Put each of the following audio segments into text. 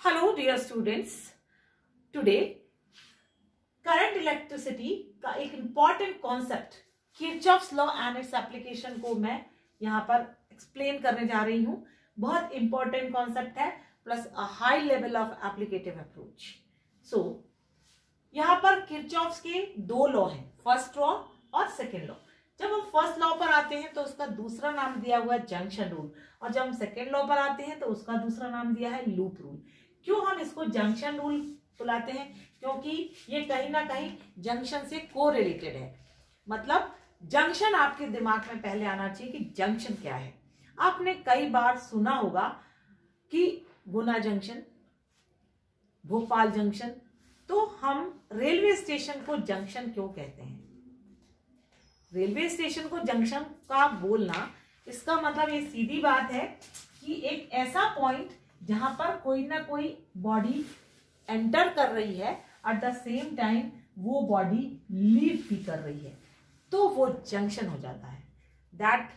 Hello dear students, today current electricity का एक important concept Kirchhoff's law and its application को मैं यहाँ पर एक्सप्लेन करने जा रही हूँ। बहुत इंपॉर्टेंट कॉन्सेप्ट है plus a high level of applicative approach. So यहाँ पर किरचॉफ्स के दो लॉ हैं, फर्स्ट लॉ और सेकेंड लॉ। जब हम फर्स्ट लॉ पर आते हैं तो उसका दूसरा नाम दिया हुआ है जंक्शन रूल, और जब हम सेकेंड लॉ पर आते हैं तो उसका दूसरा नाम दिया है लूप रूल। क्यों हम इसको जंक्शन रूल बुलाते हैं? क्योंकि ये कहीं ना कहीं जंक्शन से कोरिलेटेड है। मतलब जंक्शन आपके दिमाग में पहले आना चाहिए कि जंक्शन क्या है। आपने कई बार सुना होगा कि गुना जंक्शन, भोपाल जंक्शन। तो हम रेलवे स्टेशन को जंक्शन क्यों कहते हैं? रेलवे स्टेशन को जंक्शन का बोलना, इसका मतलब ये सीधी बात है कि एक ऐसा पॉइंट जहां पर कोई ना कोई बॉडी एंटर कर रही है, एट द सेम टाइम वो बॉडी लीव भी कर रही है, तो वो जंक्शन हो जाता है। That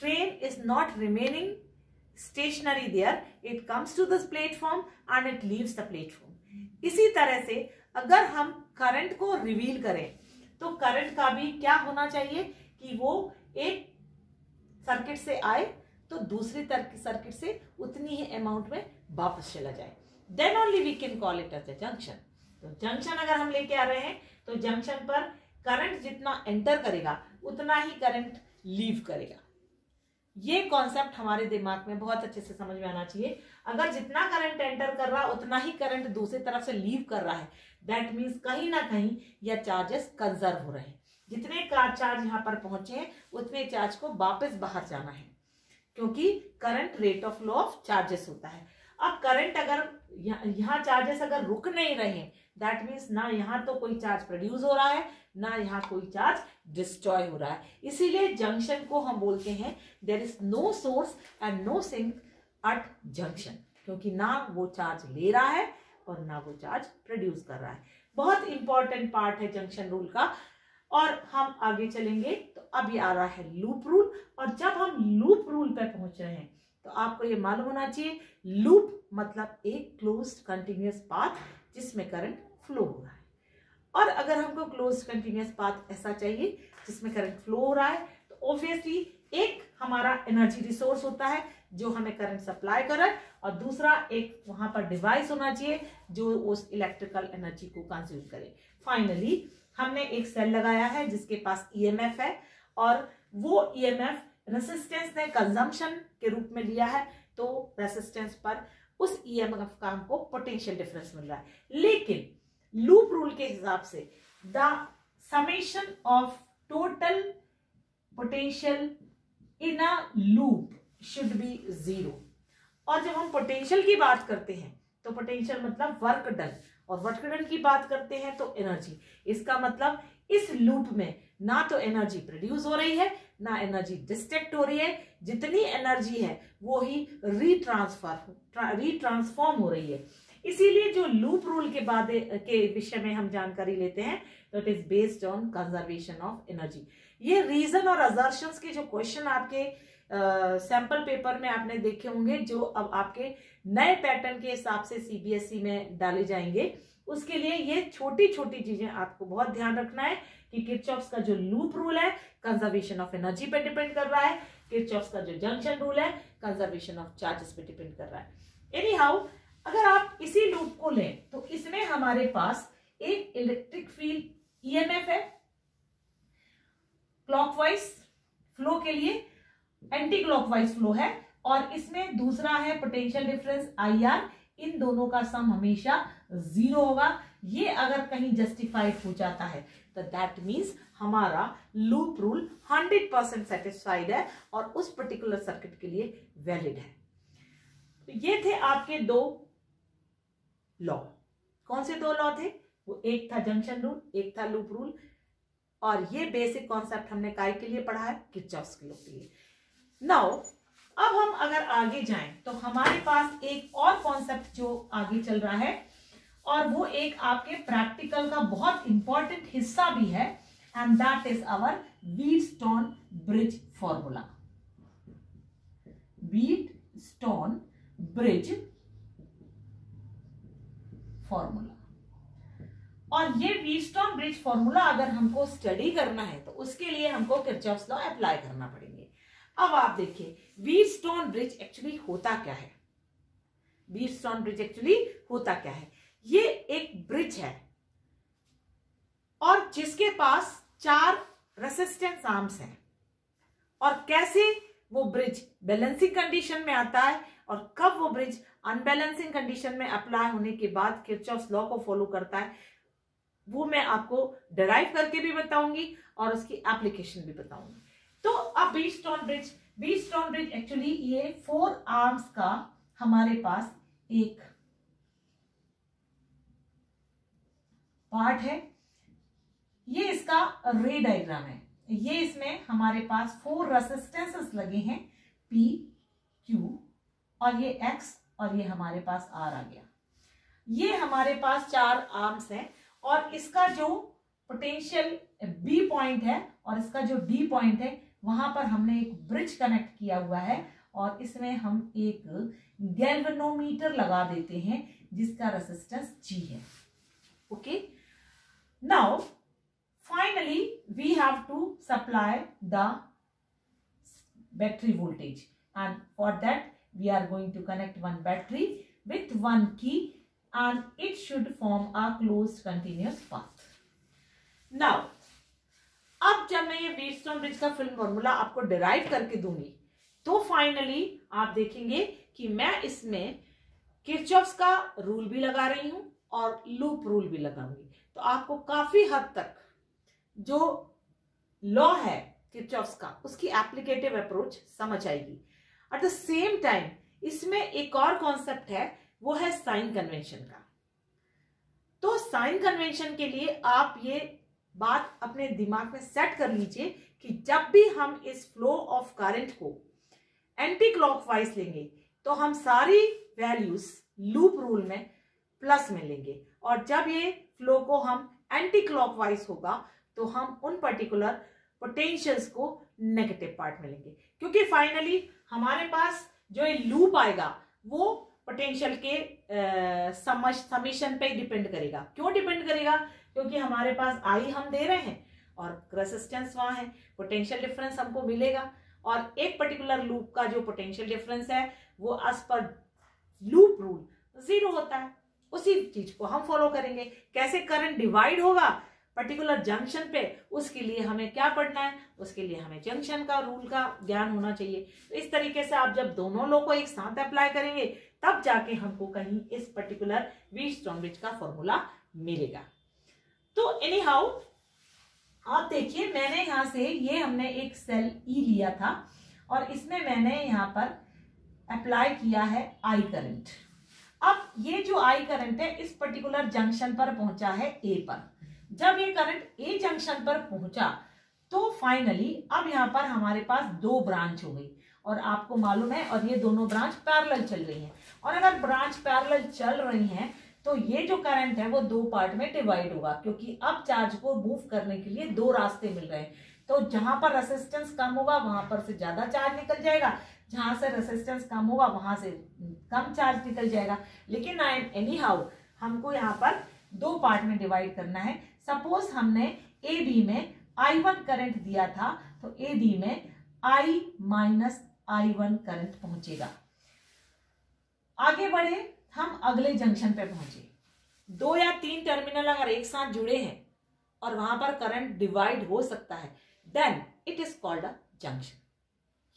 train is not remaining stationary there, it comes to this platform and it leaves the platform. इसी तरह से अगर हम करंट को रिवील करें तो करंट का भी क्या होना चाहिए कि वो एक सर्किट से आए तो दूसरी सर्किट से उतनी ही अमाउंट में वापस चला जाए। Then only we can call it as a junction. तो जंक्शन अगर हम लेके आ रहे हैं तो जंक्शन पर करंट जितना एंटर करेगा उतना ही करंट लीव करेगा। ये कॉन्सेप्ट हमारे दिमाग में बहुत अच्छे से समझ में आना चाहिए। अगर जितना करंट एंटर कर रहा उतना ही करंट दूसरी तरफ से लीव कर रहा है, दैट मीन्स कहीं ना कहीं यह चार्जेस कंजर्व हो रहे हैं। जितने चार्ज यहाँ पर पहुंचे हैं उतने चार्ज को वापस बाहर जाना है, क्योंकि current rate of flow of charges होता है। अब करंट अगर यहाँ चार्जेस अगर रुक नहीं रहे, दैट मीन्स ना यहाँ तो कोई चार्ज प्रोड्यूस हो रहा है ना यहाँ कोई चार्ज डिस्ट्रॉय हो रहा है। इसीलिए जंक्शन को हम बोलते हैं there is no source and no sink at junction, क्योंकि ना वो चार्ज ले रहा है और ना वो चार्ज प्रोड्यूस कर रहा है। बहुत इंपॉर्टेंट पार्ट है जंक्शन रूल का। और हम आगे चलेंगे तो अब ये आ रहा है लूप रूल। और जब हम लूप रूल पे पहुंच रहे हैं तो आपको ये मालूम होना चाहिए, लूप मतलब एक क्लोज्ड कंटिन्यूअस पाथ जिसमें करंट फ्लो हो रहा है। और अगर हमको क्लोज्ड कंटिन्यूअस पाथ ऐसा चाहिए जिसमें करंट फ्लो हो रहा है तो ऑब्वियसली एक हमारा एनर्जी रिसोर्स होता है जो हमें करंट सप्लाई कर रहा है, और दूसरा एक वहां पर डिवाइस होना चाहिए जो उस इलेक्ट्रिकल एनर्जी को कंज्यूम करे। फाइनली हमने एक सेल लगाया है जिसके पास ईएमएफ है, और वो ईएमएफ रेसिस्टेंस ने कंजम्पशन के रूप में लिया है, तो रेसिस्टेंस पर उस ईएमएफ का हमको पोटेंशियल डिफरेंस मिल रहा है। लेकिन लूप रूल के हिसाब से the summation of total potential in a loop should be zero. और जब हम पोटेंशियल की बात करते हैं तो पोटेंशियल मतलब वर्क डन, और वर्क डन की बात करते हैं तो एनर्जी। इसका मतलब इस लूप में ना तो एनर्जी प्रोड्यूस हो रही है ना एनर्जी डिस्ट्रैक्ट हो रही है। जितनी एनर्जी है वो ही रीट्रांसफॉर्म हो रही है। इसीलिए जो लूप रूल के बाद के विषय में हम जानकारी लेते हैं तो it is based on conservation of energy. ये रीजन और असर्शंस के जो क्वेश्चन आपके सैंपल पेपर में आपने देखे होंगे, जो अब आपके नए पैटर्न के हिसाब से सीबीएसई में डाले जाएंगे, उसके लिए ये छोटी छोटी चीजें आपको बहुत ध्यान रखना है कि किरचॉफ्स का जो लूप रूल है कंजर्वेशन ऑफ एनर्जी पे डिपेंड कर रहा है, किरचॉफ्स का जो जंक्शन रूल है कंजर्वेशन ऑफ चार्जेस पे डिपेंड कर रहा है। एनी हाउ, अगर आप इसी लूप को लें तो इसमें हमारे पास एक इलेक्ट्रिक फील्ड ईएमएफ है क्लॉकवाइज फ्लो के लिए, एंटी क्लॉकवाइज फ्लो है, और इसमें दूसरा है पोटेंशियल डिफरेंस IR। इन दोनों का सम हमेशा जीरो होगा। ये अगर कहीं जस्टिफाइड हो जाता है तो दैट मीन्स हमारा लूप रूल 100% सेटिस्फाइड है और उस पर्टिकुलर सर्किट के लिए वैलिड है। तो ये थे आपके दो लॉ। कौन से दो लॉ थे? वो एक था जंक्शन रूल, एक था लूप रूल। और ये बेसिक कॉन्सेप्ट हमने काय के लिए पढ़ा है? किरचॉफ्स के लॉ के लिए। नाउ अब हम अगर आगे जाएं तो हमारे पास एक और कॉन्सेप्ट जो आगे चल रहा है, और वो एक आपके प्रैक्टिकल का बहुत इंपॉर्टेंट हिस्सा भी है, and that is our Wheatstone bridge formula. Wheatstone bridge formula. और ये व्हीटस्टोन ब्रिज फॉर्मूला अगर हमको स्टडी करना है तो उसके लिए हमको किरचॉफ्स लॉ अप्लाई करना पड़ेंगे। अब आप देखिए व्हीटस्टोन ब्रिज एक्चुअली होता क्या है। व्हीटस्टोन ब्रिज एक्चुअली होता क्या है, ये एक ब्रिज है और जिसके पास 4 रेसिस्टेंस आर्म्स हैं। और कैसे वो ब्रिज बैलेंसिंग कंडीशन में आता है और कब वो ब्रिज अनबैलेंसिंग कंडीशन में अप्लाई होने के बाद किरचॉफ्स लॉ को फॉलो करता है, वो मैं आपको डिराइव करके भी बताऊंगी और उसकी एप्लीकेशन भी बताऊंगी। तो अब व्हीटस्टोन ब्रिज एक्चुअली ये 4 आर्म्स का हमारे पास एक पार्ट है। ये इसका रे डायग्राम है। ये इसमें हमारे पास 4 रेसिस्टेंसेस लगे हैं, P, Q और ये X और ये हमारे पास R आ गया। ये हमारे पास 4 आर्म्स हैं और इसका जो पोटेंशियल B पॉइंट है और इसका जो D पॉइंट है वहां पर हमने एक ब्रिज कनेक्ट किया हुआ है और इसमें हम एक गैल्वेनोमीटर लगा देते हैं जिसका रेजिस्टेंस G है। Okay, now finally we have to supply the battery voltage and for that we are going to connect one battery with one key and it should form a closed continuous path. Now अब जब मैं ये Wheatstone bridge का film formula आपको derive करके दूंगी तो finally आप देखेंगे कि मैं इसमें किरचॉफ्स का रूल भी लगा रही हूं और लूप रूल भी लगाऊंगी। तो आपको काफी हद तक जो लॉ है किरचॉफ्स का उसकी एप्लीकेटिव अप्रोच समझ आएगी। एट द सेम टाइम इसमें एक और कॉन्सेप्ट है, वो है साइन कन्वेंशन का। तो साइन कन्वेंशन के लिए आप ये बात अपने दिमाग में सेट कर लीजिए कि जब भी हम इस फ्लो ऑफ करंट को एंटी क्लॉकवाइज लेंगे तो हम सारी वैल्यूज लूप रूल में प्लस में लेंगे और जब ये फ्लो को हम एंटी क्लॉकवाइज होगा तो हम उन पर्टिकुलर पोटेंशियल्स को नेगेटिव पार्ट में लेंगे, क्योंकि फाइनली हमारे पास जो ये लूप आएगा वो पोटेंशियल के समेशन पे डिपेंड करेगा। क्यों डिपेंड करेगा? क्योंकि हमारे पास आई हम दे रहे हैं और रेजिस्टेंस वहां है, पोटेंशियल डिफरेंस हमको मिलेगा और एक पर्टिकुलर लूप का जो पोटेंशियल डिफरेंस है वो एज पर लूप रूल 0 होता है। उसी चीज को हम फॉलो करेंगे। कैसे करंट डिवाइड होगा पर्टिकुलर जंक्शन पे, उसके लिए हमें क्या पढ़ना है, उसके लिए हमें जंक्शन का रूल का ज्ञान होना चाहिए। तो इस तरीके से आप जब दोनों लॉ को एक साथ अप्लाई करेंगे तब जाके हमको कहीं इस पर्टिकुलर व्हीटस्टोन ब्रिज का फॉर्मूला मिलेगा। तो एनी हाउ आप देखिए, मैंने यहां से ये हमने एक सेल ई लिया था और इसमें मैंने यहां पर अप्लाई किया है आई करंट। अब ये जो आई करंट है इस पर्टिकुलर जंक्शन पर पहुंचा है ए पर। जब ये करंट ए जंक्शन पर पहुंचा तो फाइनली अब यहां पर हमारे पास 2 ब्रांच हो गई और आपको मालूम है और ये दोनों ब्रांच पैरेलल चल रही हैं। और अगर ब्रांच पैरेलल चल रही हैं तो ये जो करंट है वो 2 पार्ट में डिवाइड होगा, क्योंकि अब चार्ज को मूव करने के लिए 2 रास्ते मिल रहे हैं। तो जहां पर रेजिस्टेंस कम होगा वहां पर से ज्यादा चार्ज निकल जाएगा, जहां से रेजिस्टेंस कम होगा वहां से कम चार्ज निकल जाएगा। लेकिन एनी हाउ हमको यहाँ पर 2 पार्ट में डिवाइड करना है। सपोज हमने ए बी में I1 करंट दिया था तो ए बी में I माइनस I1 करंट पहुंचेगा। आगे बढ़े, हम अगले जंक्शन पे पहुंचे। 2 या 3 टर्मिनल अगर एक साथ जुड़े हैं और वहां पर करंट डिवाइड हो सकता है, then it is called a junction.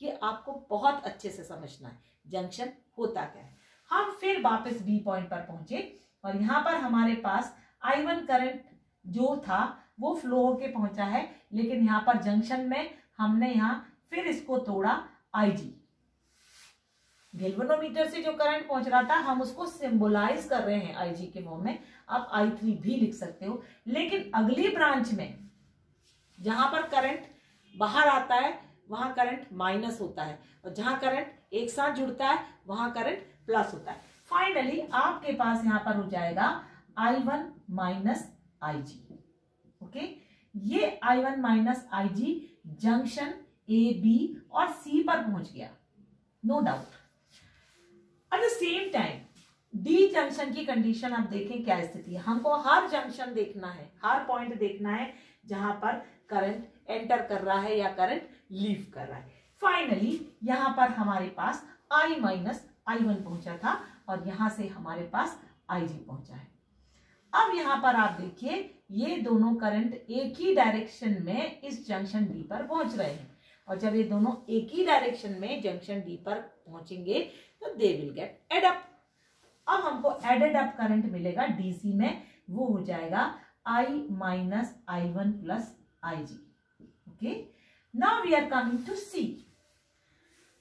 ये आपको बहुत अच्छे से समझना है जंक्शन होता क्या है। हम फिर वापस बी पॉइंट पर पहुंचे और यहां पर हमारे पास I1 करंट जो था वो फ्लो होके पहुंचा है, लेकिन यहां पर जंक्शन में हमने यहां फिर इसको तोड़ा IG। गैल्वेनोमीटर से जो करंट पहुंच रहा था हम उसको सिंबलाइज कर रहे हैं IG के फॉर्म में। आप I3 भी लिख सकते हो, लेकिन अगली ब्रांच में जहां पर करंट बाहर आता है वहां करंट माइनस होता है और जहां करंट एक साथ जुड़ता है वहां करंट प्लस होता है। फाइनली आपके पास यहां पर हो जाएगा I1 माइनस IG। ओके, ये I1 minus IG junction A, B और C पर पहुंच गया, no doubt. At the same time d junction की कंडीशन आप देखें क्या स्थिति है। हमको हर जंक्शन देखना है, हर पॉइंट देखना है जहां पर करंट एंटर कर रहा है या करंट लीव कर रहा है। फाइनली यहां पर हमारे पास I माइनस I1 पहुंचा था और यहां से हमारे पास IG पहुंचा है। अब यहां पर आप देखिए ये दोनों करंट एक ही डायरेक्शन में इस जंक्शन डी पर पहुंच रहे हैं, और जब ये दोनों एक ही डायरेक्शन में जंक्शन डी पर पहुंचेंगे तो they will get add up. अब हमको एडेड अप करंट मिलेगा डीसी में, वो हो जाएगा I minus I1 plus IG। Okay, now we are coming to C.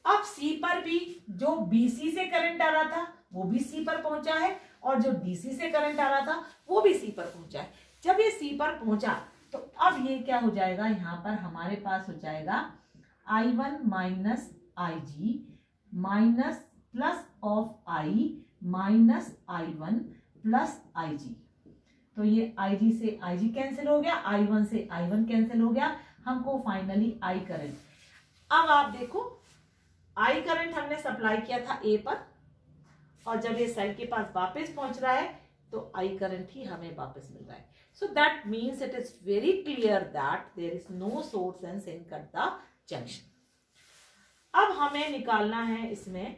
अब सी पर भी जो बीसी से करंट आ रहा था वो भी सी पर पहुंचा है, और जो डीसी से करंट आ रहा था वो भी सी पर पहुंचा है। जब ये सी पर पहुंचा तो अब ये क्या हो जाएगा, यहां पर हमारे पास हो जाएगा I1 minus IG minus plus of I minus I1 plus IG। तो ये IG से IG कैंसिल हो गया, I1 से I1 कैंसिल हो गया, हमको फाइनली I करंट। अब आप देखो I करंट हमने सप्लाई किया था A पर, और जब ये सेल के पास वापस पहुंच रहा है तो I करंट ही हमें वापस मिल रहा है। So that means it is very clear that there is no source and sink at the junction. अब हमें निकालना है इसमें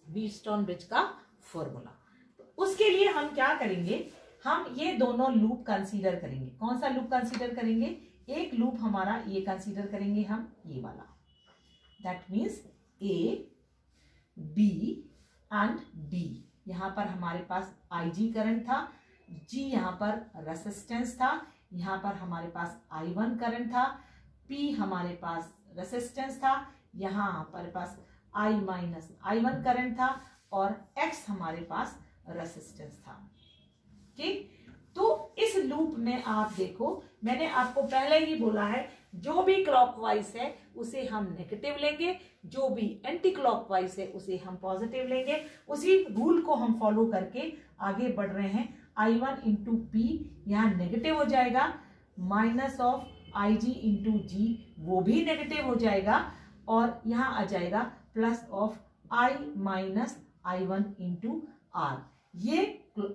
व्हीटस्टोन ब्रिज का फॉर्मूला। तो उसके लिए हम क्या करेंगे, हम ये दोनों लूप कंसीडर करेंगे। कौन सा लूप कंसीडर करेंगे, एक लूप हमारा ये कंसीडर करेंगे हम, ये वाला। That means a b and d. यहां पर हमारे पास IG करंट था, G यहां पर रेसिस्टेंस था, यहां पर हमारे पास I1 करंट था, P हमारे पास रेसिस्टेंस था, यहां हमारे पास I माइनस I1 करंट था, और X हमारे पास रेसिस्टेंस था। ठीक, तो इस लूप में आप देखो मैंने आपको पहले ही बोला है जो भी क्लॉकवाइज है उसे हम नेगेटिव लेंगे, जो भी एंटी क्लॉकवाइज है उसे हम पॉजिटिव लेंगे। उसी रूल को हम फॉलो करके आगे बढ़ रहे हैं। I1 इंटू पी यहाँ नेगेटिव हो जाएगा, minus of IG into G वो भी नेगेटिव हो जाएगा, और यहाँ आ जाएगा plus of I minus I1 into R. ये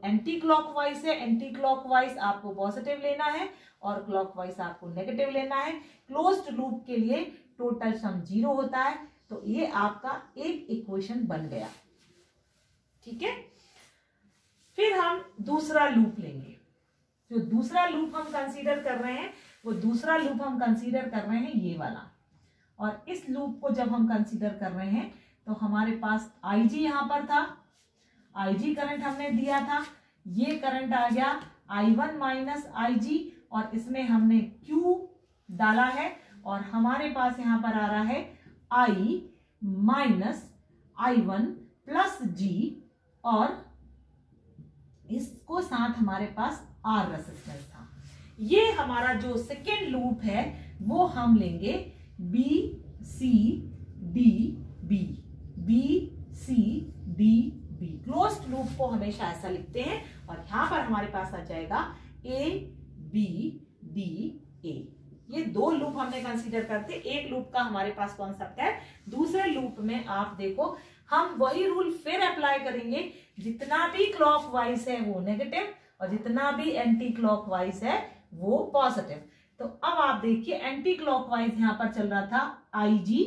एंटी क्लॉकवाइज है, एंटी क्लॉकवाइज आपको पॉजिटिव लेना है और क्लॉकवाइज आपको नेगेटिव लेना है। क्लोज्ड लूप के लिए टोटल सम 0 होता है, तो ये आपका एक इक्वेशन बन गया। ठीक है, फिर हम दूसरा लूप लेंगे। जो दूसरा लूप हम कंसीडर कर रहे हैं वो दूसरा लूप हम कंसीडर कर रहे हैं ये वाला, और इस लूप को जब हम कंसीडर कर रहे हैं तो हमारे पास IG यहां पर था, IG करंट हमने दिया था, ये करंट आ गया I1 माइनस IG, और इसमें हमने Q डाला है, और हमारे पास यहां पर आ रहा है I minus I1 plus G, और इसको साथ हमारे पास R रेसिस्टेंस था। ये हमारा जो सेकेंड लूप है वो हम लेंगे B C D B, B C D B। Closed loop को हमेशा ऐसा लिखते हैं, और यहां पर हमारे पास आ जाएगा A B D A। ये दो लूप हमने कंसीडर करते। एक लूप का हमारे पास कॉन्सेप्ट है, दूसरे लूप में आप देखो हम वही रूल फिर अप्लाई करेंगे, जितना भी क्लॉकवाइज है वो नेगेटिव और जितना भी एंटी क्लॉकवाइज है वो पॉजिटिव। तो अब आप देखिए एंटी क्लॉकवाइज यहां पर चल रहा था IG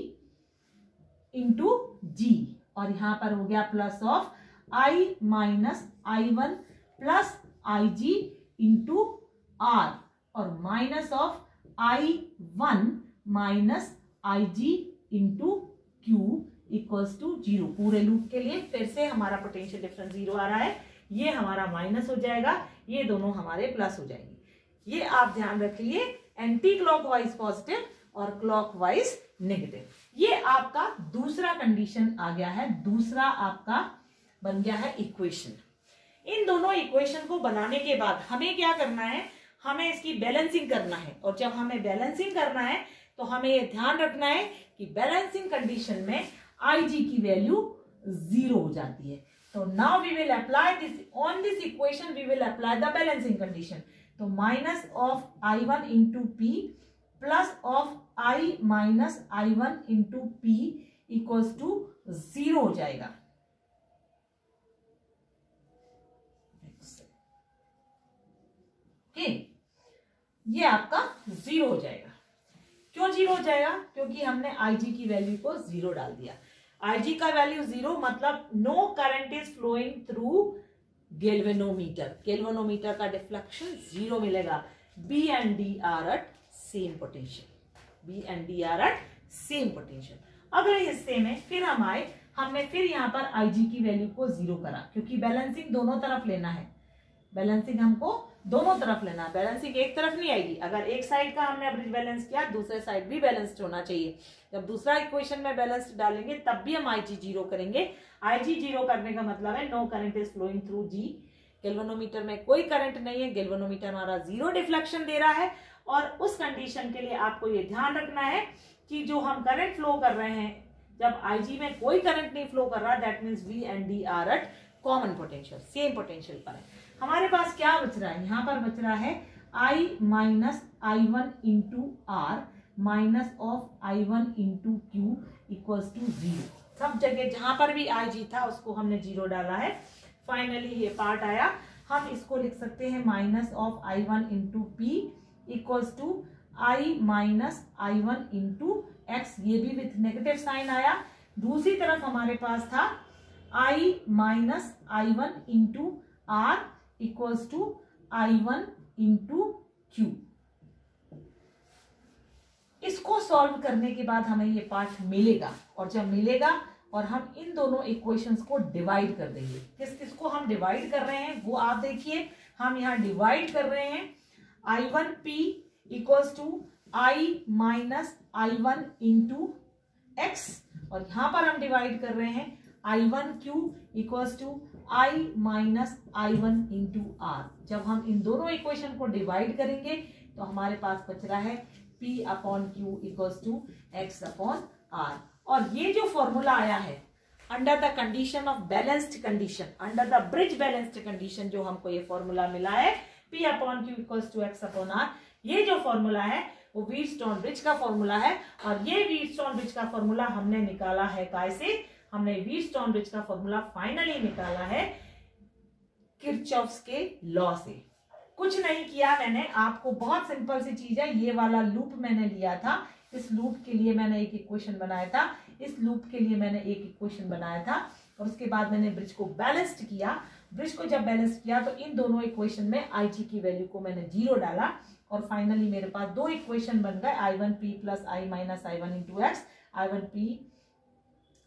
इंटू जी, और यहां पर हो गया plus of I minus I1 plus IG into R, और minus of I1 minus IG into Q equals to 0। पूरे लूप के लिए फिर से हमारा पोटेंशियल डिफरेंस 0 आ रहा है, ये हमारा माइनस हो जाएगा, ये दोनों हमारे प्लस हो जाएंगे। ये आप ध्यान रखिए, एंटी क्लॉकवाइज पॉजिटिव और क्लॉकवाइज नेगेटिव। ये आपका दूसरा कंडीशन आ गया है, दूसरा आपका बन गया है इक्वेशन। इन दोनों इक्वेशन को बनाने के बाद हमें क्या करना है, हमें इसकी बैलेंसिंग करना है, और जब हमें बैलेंसिंग करना है तो हमें ये ध्यान रखना है कि बैलेंसिंग कंडीशन में IG की वैल्यू 0 हो जाती है। तो now we will apply this on this equation, we will apply the balancing condition. तो minus of I1 into P plus of I minus I1 into P equals to 0 हो जाएगा। Okay, ये आपका 0 हो जाएगा। क्यों 0 हो जाएगा? क्योंकि हमने IG की वैल्यू को 0 डाल दिया। IG का वैल्यू 0 मतलब no current is flowing through galvanometer. Galvanometer का डिफ्लेक्शन 0 मिलेगा। B and D are at same potential. B and D are at same potential. अगले हिस्से में फिर हम आए, हमने फिर यहाँ पर IG की वैल्यू को 0 करा, क्योंकि बैलेंसिंग दोनों तरफ लेना है। बैलेंसिंग हमको दोनों तरफ लेना है, बैलेंसिंग एक तरफ नहीं आएगी। अगर एक साइड का हमने ब्रिज बैलेंस किया, दूसरे साइड भी बैलेंस्ड होना चाहिए। जब दूसरा इक्वेशन में बैलेंस्ड डालेंगे तब भी हम IG 0 करेंगे। IG 0 करने का मतलब है no current is flowing through G। Galvanometer में कोई करंट नहीं है, गैल्वेनोमीटर हमारा 0 डिफ्लेक्शन दे रहा है। और उस कंडीशन के लिए आपको ये ध्यान रखना है कि जो हम करंट फ्लो कर रहे हैं, जब IG में कोई करंट नहीं फ्लो कर रहा, that means V and D are at common potential, same potential पर है। हमारे पास क्या बच रहा है? यहाँ पर बच रहा है I minus I1 into R minus of I1 into Q equals to 0। सब जगह जहां पर भी IG था उसको हमने 0 डाला है। फाइनली ये पार्ट आया, हम इसको लिख सकते हैं minus of I1 into P equals to I minus I1 into X. ये भी विथ नेगेटिव साइन आया। दूसरी तरफ हमारे पास था I minus I1 into R equals to I1 into Q. इसको सॉल्व करने के बाद हमें ये पार्ट मिलेगा, और जब मिलेगा और हम इन दोनों इक्वेशंस को डिवाइड कर देंगे। किस किस को हम डिवाइड कर रहे हैं वो आप देखिए। हम यहाँ डिवाइड कर रहे हैं I1P equals to I minus I1 into X, और यहाँ पर हम डिवाइड कर रहे हैं I1Q equals to I minus I1 into R. जब हम इन दोनों इक्वेशन को डिवाइड करेंगे तो हमारे पास बच रहा है P upon Q equals to X upon R. और ये जो फॉर्मूला आया है under the condition of balanced condition, under the bridge balanced condition, जो हमको ये फॉर्मूला मिला है P upon Q equals to X upon are, ये जो फॉर्मूला है वो व्हीटस्टोन ब्रिज का फॉर्मूला है। और ये व्हीटस्टोन ब्रिज का फॉर्मूला हमने निकाला है कैसे? हमने व्हीटस्टोन ब्रिज का फॉर्मूला फाइनली निकाला है किरचॉफ्स के लॉ से। कुछ नहीं किया मैंने, आपको बहुत सिंपल सी चीज है। ये वाला लूप मैंने लिया था, इस लूप के लिए मैंने एक इक्वेशन बनाया था, इस लूप के लिए मैंने एक इक्वेशन बनाया था, और उसके बाद मैंने ब्रिज को बैलेंस्ड किया। ब्रिज को जब बैलेंस किया तो इन दोनों इक्वेशन में IG की वैल्यू को मैंने 0 डाला, और फाइनली मेरे पास दो इक्वेशन बन गए I1P plus I minus I1 into x,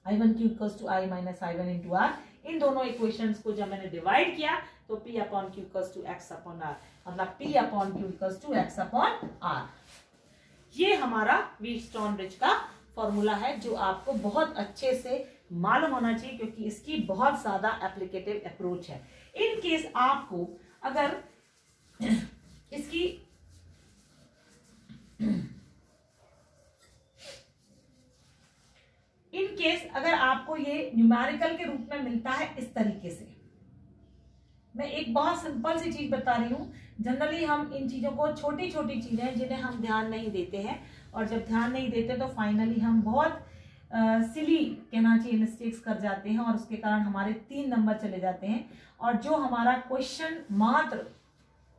I1Q equals to I minus I1 into r. इन दोनों इक्वेशंस को जब मैंने डिवाइड किया तो P upon Q equals to X upon r, मतलब P upon Q equals to X upon are. ये हमारा व्हीटस्टोन ब्रिज का फॉर्मूला है, जो आपको बहुत अच्छे से मालूम होना चाहिए, क्योंकि इसकी बहुत ज्यादा एप्लीकेटिव अप्रोच है। इन केस आपको अगर इसकी इन केस अगर आपको ये न्यूमेरिकल के रूप में मिलता है इस तरीके से, मैं एक बहुत सिंपल सी चीज बता रही हूँ। जनरली हम इन चीजों को, छोटी छोटी चीजें जिन्हें हम ध्यान नहीं देते हैं, और जब ध्यान नहीं देते तो फाइनली हम बहुत सिली कहना चाहिए मिस्टेक्स कर जाते हैं, और उसके कारण हमारे 3 नंबर चले जाते हैं। और जो हमारा क्वेश्चन मात्र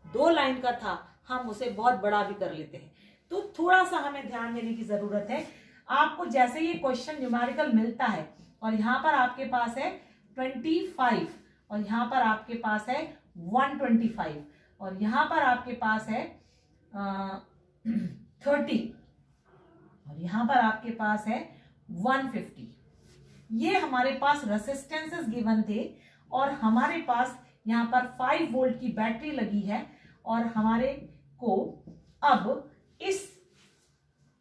2 लाइन का था, हम उसे बहुत बड़ा भी कर लेते हैं। तो थोड़ा सा हमें ध्यान देने की जरूरत है। आपको जैसे ये क्वेश्चन न्यूमेरिकल मिलता है, और यहाँ पर आपके पास है 25, और यहाँ पर आपके पास है 125, और यहाँ पर आपके पास है 30, और यहाँ पर आपके पास है 150। ये हमारे पास रेसिस्टेंसेस गिवन थे, और हमारे पास यहाँ पर 5 वोल्ट की बैटरी लगी है, और हमारे को अब इस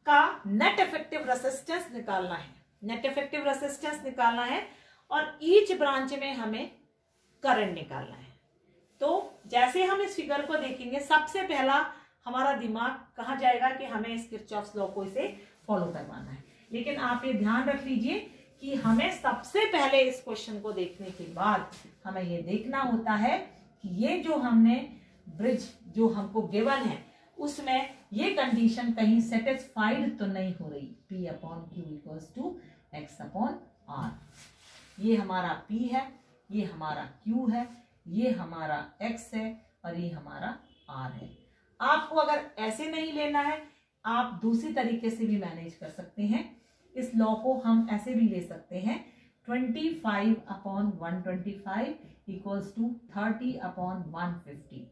का नेट इफेक्टिव रेसिस्टेंस निकालना है, नेट इफेक्टिव रेसिस्टेंस निकालना है, और ईच ब्रांच में हमें करंट निकालना है। तो जैसे हम इस फिगर को देखेंगे, सबसे पहला हमारा दिमाग कहाँ जाएगा कि हमें इस किरचॉफ्स लॉ को इसे फॉलो करवाना है। लेकिन आप ये ध्यान रख लीजिए कि हमें सबसे पहले इस क्वेश्चन को देखने के बाद हमें ये देखना होता है कि ये जो हमने ब्रिज जो हमको गिवन है उसमें ये कंडीशन कहीं सेटिस्फाइड तो नहीं हो रही। P upon Q equals to X upon R। ये हमारा P है, ये हमारा Q है, ये हमारा X है, और ये हमारा R है। आपको अगर ऐसे नहीं लेना है, आप दूसरी तरीके से भी मैनेज कर सकते हैं। इस लॉ को हम ऐसे भी ले सकते हैं, 25/125 इक्वल्स टू 30/150।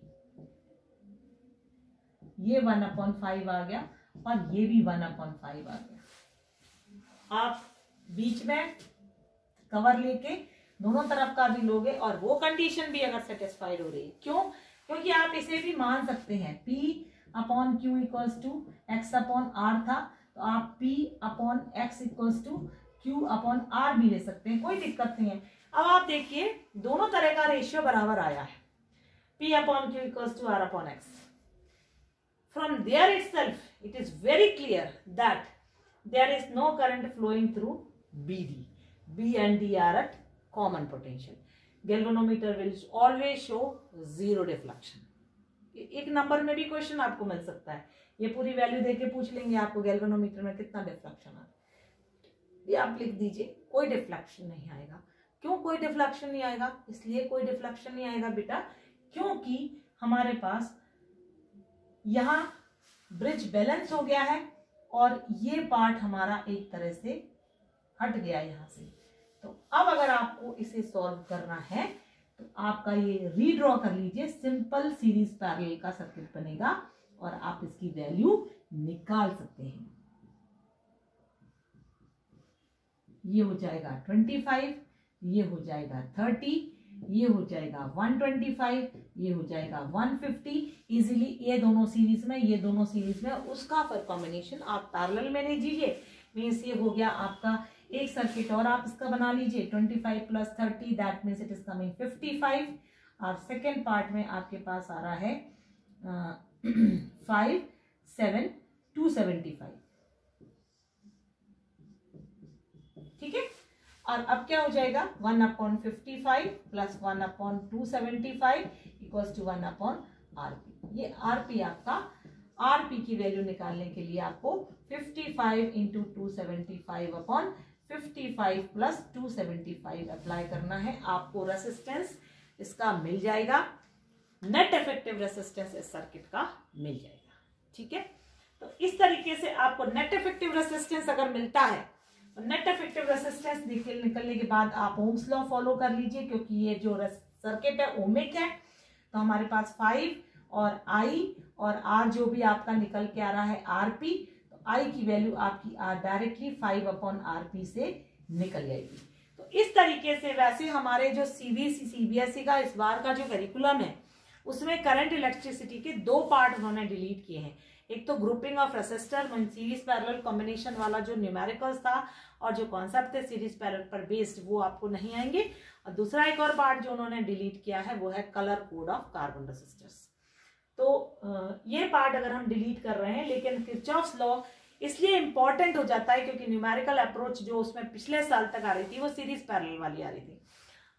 ये 1/5 आ गया और ये भी 1/5 आ गया। आप बीच में कवर लेके दोनों तरफ का भी लोगे और वो कंडीशन भी अगर सेटिस्फाइड हो रही है, क्यों? क्योंकि आप इसे भी मान सकते हैं, P/Q इक्वल्स टू X/R था, तो आप P/X इक्वल्स टू Q/R भी ले सकते हैं, कोई दिक्कत नहीं है। अब आप देखिए दोनों तरह का रेशियो बराबर आया है, P/Q equals to R/X। From there itself, it is very clear that there is no current flowing through BD. B and D are at common potential. Galvanometer will always show zero deflection. एक number में भी question आपको मिल सकता है, ये पूरी value देके पूछ लेंगे आपको गैल्वेनोमीटर में कितना डिफ्लेक्शन आता है, ये आप लिख दीजिए, कोई डिफ्लेक्शन नहीं आएगा। क्यों कोई डिफ्लेक्शन नहीं आएगा? इसलिए कोई डिफ्लेक्शन नहीं आएगा बेटा, क्योंकि हमारे पास यहाँ ब्रिज बैलेंस हो गया है और ये पार्ट हमारा एक तरह से हट गया यहाँ से। तो अब अगर आपको इसे सॉल्व करना है तो आपका ये रीड्रॉ कर लीजिए, सिंपल सीरीज पैरेलल का सर्किट बनेगा और आप इसकी वैल्यू निकाल सकते हैं। ये हो जाएगा 25, ये हो जाएगा 30, ये हो जाएगा 125, ये हो जाएगा 150। इजीली ये दोनों सीरीज में, ये दोनों सीरीज में, उसका फिर कॉम्बिनेशन आप पैरेलल में ले लीजिए। मीन्स ये हो गया आपका एक सर्किट और आप इसका बना लीजिए, 25 + 30 that means it is coming 55। और सेकेंड पार्ट में आपके पास आ रहा है 5, 7, 275। ठीक है, और अब क्या हो जाएगा, 1/55 + 1/275 इक्वल्स टू 1/RP। ये RP आपका, RP की वैल्यू निकालने के लिए आपको 55 × 275/55 + 275 अप्लाई करना है। आपको रेसिस्टेंस इसका मिल जाएगा, नेट इफेक्टिव रेसिस्टेंस इस सर्किट का मिल जाएगा। ठीक है, तो इस तरीके से आपको नेट इफेक्टिव रेसिस्टेंस अगर मिलता है, तो नेट इफेक्टिव रेसिस्टेंस निकलने के बाद आप ओम्स लॉ फॉलो कर लीजिए, क्योंकि ये जो सर्किट है ओमिक है, तो हमारे पास 5 और I और R जो भी आपका निकल के आ रहा है RP, तो I की वैल्यू आपकी डायरेक्टली 5/RP से निकल जाएगी। तो इस तरीके से वैसे हमारे जो CBSE का इस बार का जो करिकुलम है उसमें करंट इलेक्ट्रिसिटी के 2 पार्ट उन्होंने डिलीट किए हैं। एक तो grouping of resistor series parallel combination वाला जो न्यूमेरिकल्स था और जो कॉन्सेप्ट थे सीरीज पैरेलल पर बेस्ड, वो आपको नहीं आएंगे। और दूसरा एक और पार्ट जो उन्होंने डिलीट किया है वो है colour code of carbon resistors. तो ये पार्ट अगर हम डिलीट कर रहे हैं, लेकिन किरचॉफ्स लॉ इसलिए इंपॉर्टेंट हो जाता है क्योंकि न्यूमेरिकल अप्रोच जो उसमें पिछले साल तक आ रही थी वो सीरीज पैरेलल वाली आ रही थी।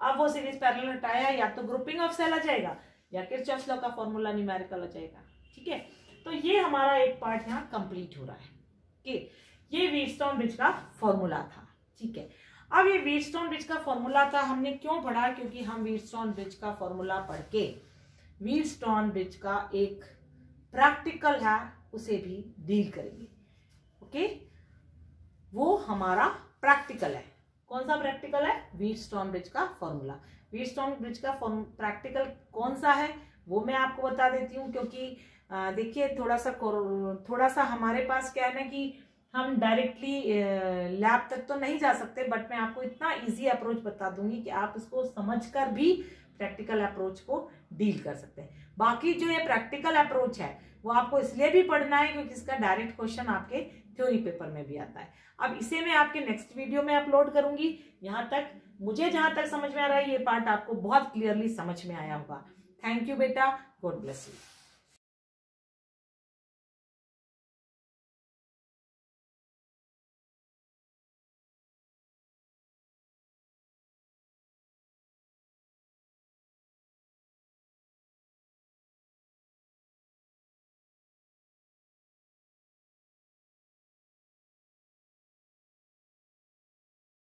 अब वो सीरीज पैरेलल हटाया, या तो ग्रुपिंग ऑफ सेल आ जाएगा या किरचॉफ्स लॉ का फॉर्मूला न्यूमेरिकल आ जाएगा। ठीक है, तो ये हमारा एक पार्ट यहाँ कंप्लीट हो रहा है कि ये व्हीटस्टोन ब्रिज का फॉर्मूला था। ठीक है, अब ये व्हीटस्टोन ब्रिज का फॉर्मूला था, हमने क्यों पढ़ा? क्योंकि हम व्हीटस्टोन ब्रिज का फॉर्मूला पढ़ के व्हीटस्टोन ब्रिज का एक प्रैक्टिकल है उसे भी डील करेंगे। ओके, वो हमारा प्रैक्टिकल है। कौन सा प्रैक्टिकल है? व्हीटस्टोन ब्रिज का फॉर्मूला। व्हीटस्टोन ब्रिज का प्रैक्टिकल कौन सा है वो मैं आपको बता देती हूँ, क्योंकि देखिए थोड़ा सा हमारे पास क्या है ना कि हम डायरेक्टली लैब तक तो नहीं जा सकते, बट मैं आपको इतना इजी अप्रोच बता दूंगी कि आप इसको समझकर भी प्रैक्टिकल अप्रोच को डील कर सकते हैं। बाकी जो ये प्रैक्टिकल अप्रोच है वो आपको इसलिए भी पढ़ना है क्योंकि इसका डायरेक्ट क्वेश्चन आपके थ्योरी पेपर में भी आता है। अब इसे मैं आपके नेक्स्ट वीडियो में अपलोड करूंगी। यहाँ तक मुझे जहां तक समझ में आ रहा है ये पार्ट आपको बहुत क्लियरली समझ में आया होगा। थैंक यू बेटा, गॉड ब्लेस यू।